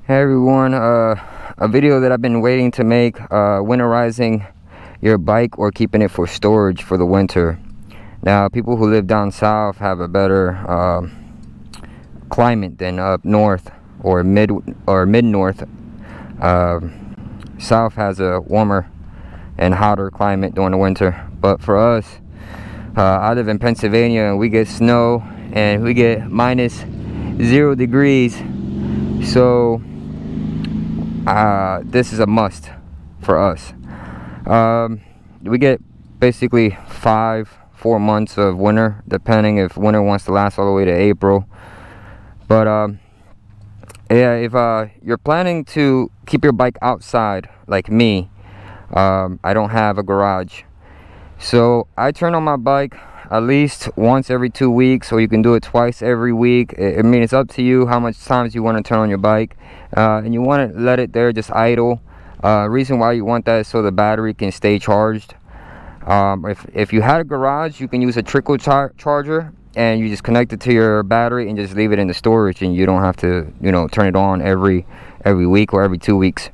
Hey everyone, a video that I've been waiting to make, winterizing your bike or keeping it for storage for the winter. Now, people who live down south have a better climate than up north or mid-north. South has a warmer and hotter climate during the winter, but for us, I live in Pennsylvania and we get snow and we get -0 degrees. So this is a must for us. We get basically 4 months of winter, depending if winter wants to last all the way to April. But yeah, if you're planning to keep your bike outside like me, I don't have a garage, so I turn on my bike at least once every 2 weeks, or you can do it twice every week. I mean, it's up to you how much times you want to turn on your bike, and you want to let it there just idle. Reason why you want that is so the battery can stay charged. If you had a garage, you can use a trickle charger, and you just connect it to your battery and just leave it in the storage, and you don't have to, you know, turn it on every week or every 2 weeks.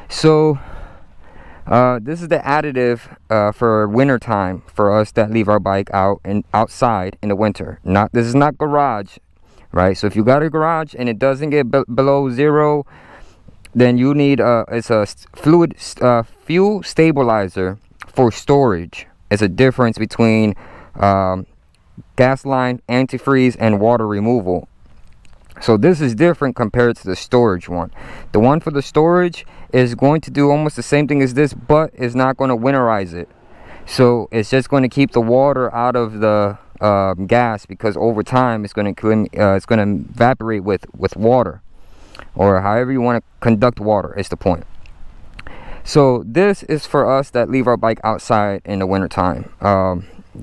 So this is the additive for winter time for us that leave our bike out and outside in the winter. This is not garage, right? So if you got a garage and it doesn't get below 0, then you need it's a fuel stabilizer for storage. It's a difference between gas line, antifreeze, and water removal. So this is different compared to the storage one. The one for the storage is going to do almost the same thing as this, but is not going to winterize it. So it's just going to keep the water out of the gas, because over time it's going to evaporate with water, or however you want to conduct water is the point. So this is for us that leave our bike outside in the winter time.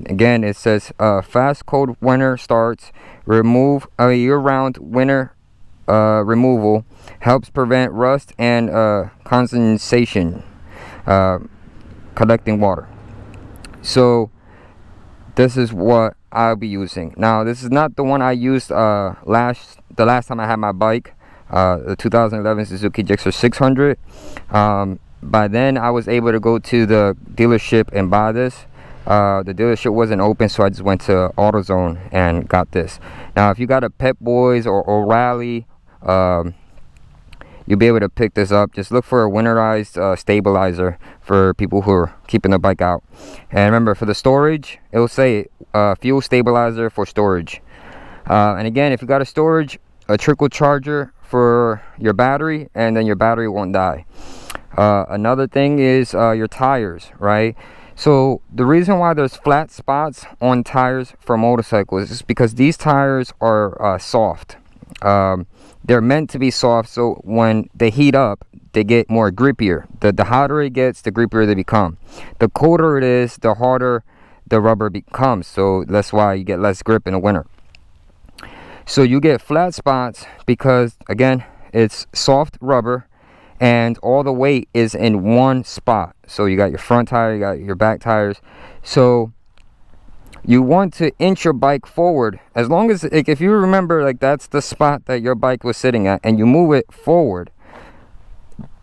Again, it says fast cold winter starts. Remove year-round winter removal helps prevent rust and condensation, collecting water. So this is what I'll be using. Now, this is not the one I used the last time I had my bike, the 2011 Suzuki Gixxer 600. By then I was able to go to the dealership and buy this. The dealership wasn't open, so I just went to AutoZone and got this. Now, if you got a Pep Boys or O'Reilly, you'll be able to pick this up. Just look for a winterized stabilizer for people who are keeping the bike out. And remember, for the storage, it will say fuel stabilizer for storage. And again, if you got a trickle charger for your battery, and then your battery won't die. Another thing is your tires, right? So the reason why there's flat spots on tires for motorcycles is because these tires are soft. They're meant to be soft, so when they heat up, they get more grippier. The hotter it gets, the grippier they become. The colder it is, the harder the rubber becomes, so that's why you get less grip in the winter. So you get flat spots because, again, it's soft rubber and all the weight is in one spot. So you got your front tire, you got your back tires. So you want to inch your bike forward, as long as, like, if you remember, like, that's the spot that your bike was sitting at, and you move it forward,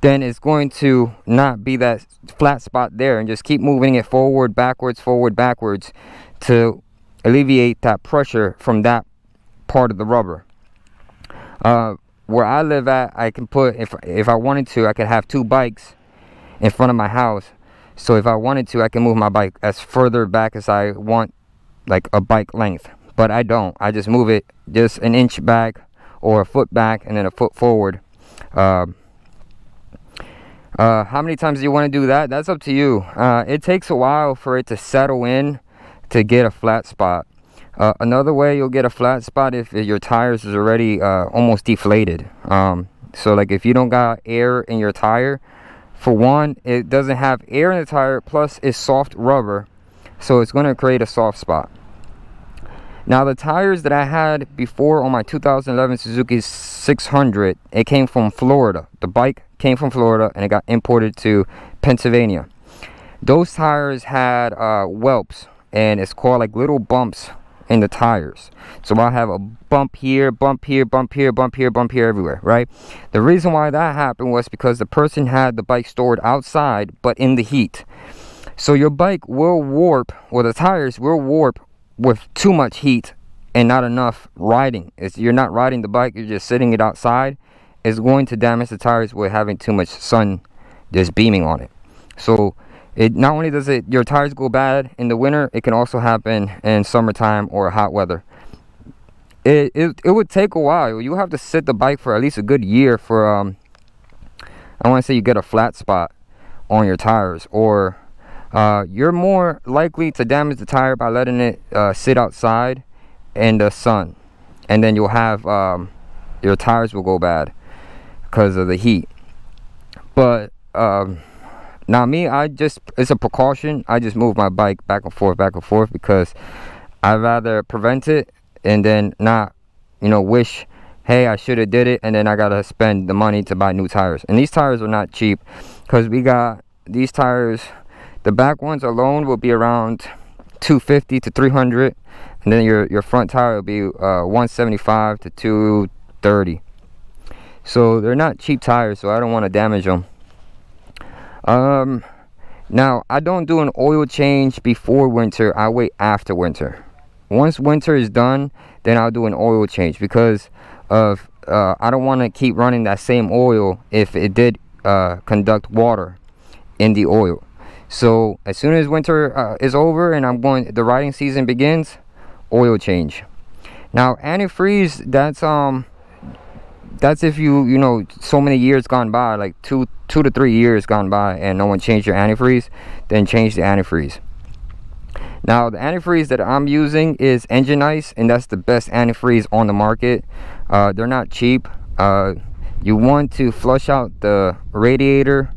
then it's going to not be that flat spot there, and just keep moving it forward, backwards, to alleviate that pressure from that part of the rubber. Where I live at, I can put, if I wanted to, I could have 2 bikes in front of my house. So if I wanted to, I can move my bike as further back as I want, like a bike length. But I don't. I just move it just an inch back, or a foot back, and then a foot forward. How many times do you want to do that? That's up to you. It takes a while for it to settle in to get a flat spot. Another way you'll get a flat spot if your tires is already almost deflated. So like if you don't got air in your tire, for one, it doesn't have air in the tire, plus it's soft rubber, so it's going to create a soft spot. Now, the tires that I had before on my 2011 Suzuki 600, it came from Florida. The bike came from Florida and it got imported to Pennsylvania. those tires had whelps, and it's called like little bumps in the tires. So I have a bump here, bump here, bump here, bump here, bump here, everywhere, right? The reason why that happened was because the person had the bike stored outside but in the heat. So your bike will warp, or the tires will warp with too much heat and not enough riding. You're not riding the bike, you're just sitting it outside. It's going to damage the tires with having too much sun just beaming on it. So it not only does your tires go bad in the winter, it can also happen in summertime or hot weather. It would take a while. You have to sit the bike for at least a good year for I want to say you get a flat spot on your tires, or you're more likely to damage the tire by letting it sit outside in the sun, and then you'll have your tires will go bad because of the heat. But now me, it's a precaution. I just move my bike back and forth because I'd rather prevent it and then not, wish, hey, I should have did it, and then I gotta spend the money to buy new tires. And these tires are not cheap, because we got these tires, the back ones alone will be around $250 to $300, and then your front tire will be $175 to $230. So they're not cheap tires, so I don't want to damage them. Now I don't do an oil change before winter. I wait after winter. Once winter is done, then I'll do an oil change, because of I don't want to keep running that same oil if it did conduct water in the oil. So as soon as winter is over and the riding season begins, oil change. Now antifreeze, that's if so many years gone by, like two to 3 years gone by, and no one changed your antifreeze, then change the antifreeze. Now the antifreeze that I'm using is Engine Ice, and that's the best antifreeze on the market. They're not cheap. You want to flush out the radiator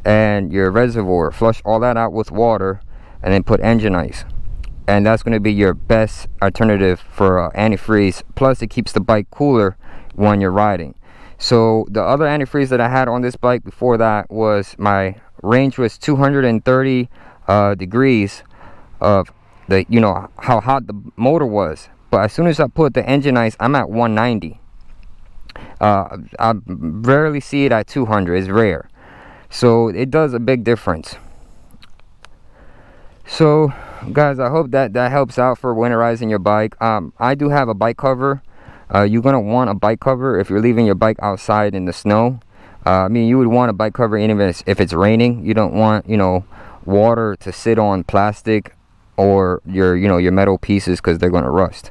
and your reservoir, flush all that out with water, and then put Engine Ice, and that's going to be your best alternative for antifreeze. Plus it keeps the bike cooler when you're riding. So the other antifreeze that I had on this bike before that was, my range was 230 degrees of how hot the motor was, but as soon as I put the Engine Ice, I'm at 190. I rarely see it at 200. It's rare, so it does a big difference. So guys, I hope that helps out for winterizing your bike. I do have a bike cover. You're gonna want a bike cover if you're leaving your bike outside in the snow. You would want a bike cover even if it's raining. You don't want water to sit on plastic or your metal pieces, because they're gonna rust.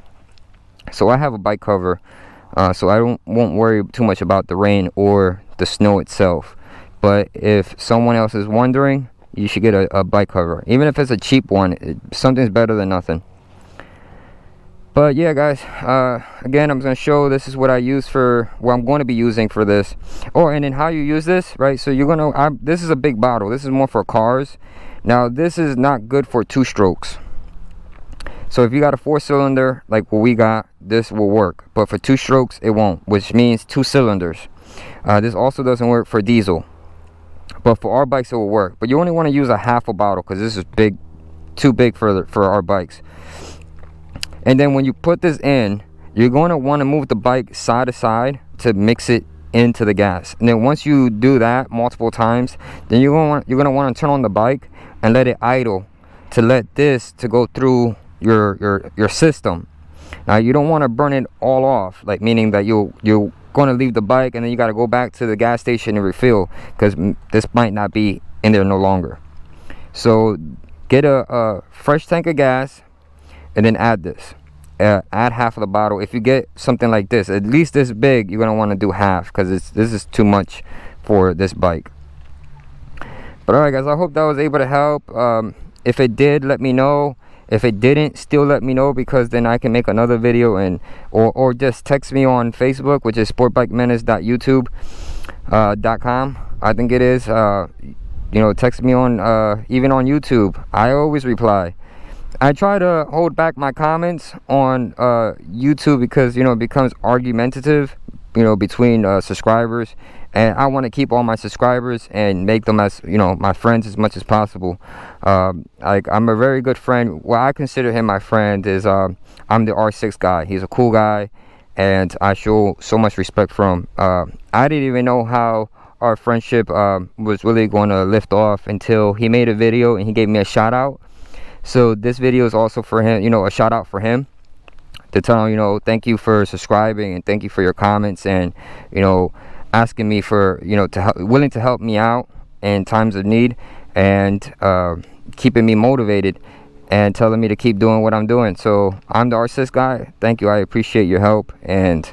So I have a bike cover, so I won't worry too much about the rain or the snow itself. But if someone else is wondering, you should get a bike cover. Even if it's a cheap one, something's better than nothing. But yeah guys, again, I'm going to show, this is what I use for what I'm going to be using for this. And then how you use this, right? So you're going to, this is a big bottle. This is more for cars. Now this is not good for 2 strokes. So if you got a 4-cylinder like what we got, this will work, but for 2 strokes it won't, which means 2 cylinders. This also doesn't work for diesel, but for our bikes it will work. But you only want to use a half a bottle, because this is too big for our bikes. And then when you put this in, you're going to want to move the bike side to side to mix it into the gas. And then once you do that multiple times, then you're going to want to turn on the bike and let it idle, to let this to go through your system. Now you don't want to burn it all off, like meaning that you're going to leave the bike and then you got to go back to the gas station and refill, because this might not be in there no longer. So get a fresh tank of gas and then add this. Add half of the bottle. If you get something like this, at least this big, you're going to want to do half, because this is too much for this bike. But alright guys, I hope that was able to help. If it did, let me know. If it didn't, still let me know, because then I can make another video, or just text me on Facebook, which is sportbikemenace.youtube.com. I think it is. Text me on even on YouTube. I always reply. I try to hold back my comments on YouTube, because it becomes argumentative, between subscribers, and I want to keep all my subscribers and make them as my friends as much as possible. Like, I'm a very good friend. Well, I consider him my friend is I'm the R6 guy. He's a cool guy, and I show so much respect for him. I didn't even know how our friendship was really going to lift off until he made a video and he gave me a shout out. So this video is also for him, a shout out for him, to tell him, thank you for subscribing and thank you for your comments, and asking me for willing to help me out in times of need, and keeping me motivated and telling me to keep doing what I'm doing. So I'm the R6 guy. Thank you. I appreciate your help, and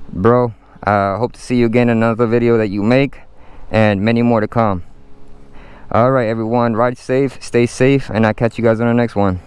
bro, hope to see you again in another video that you make, and many more to come. All right, everyone, ride safe, stay safe, and I'll catch you guys on the next one.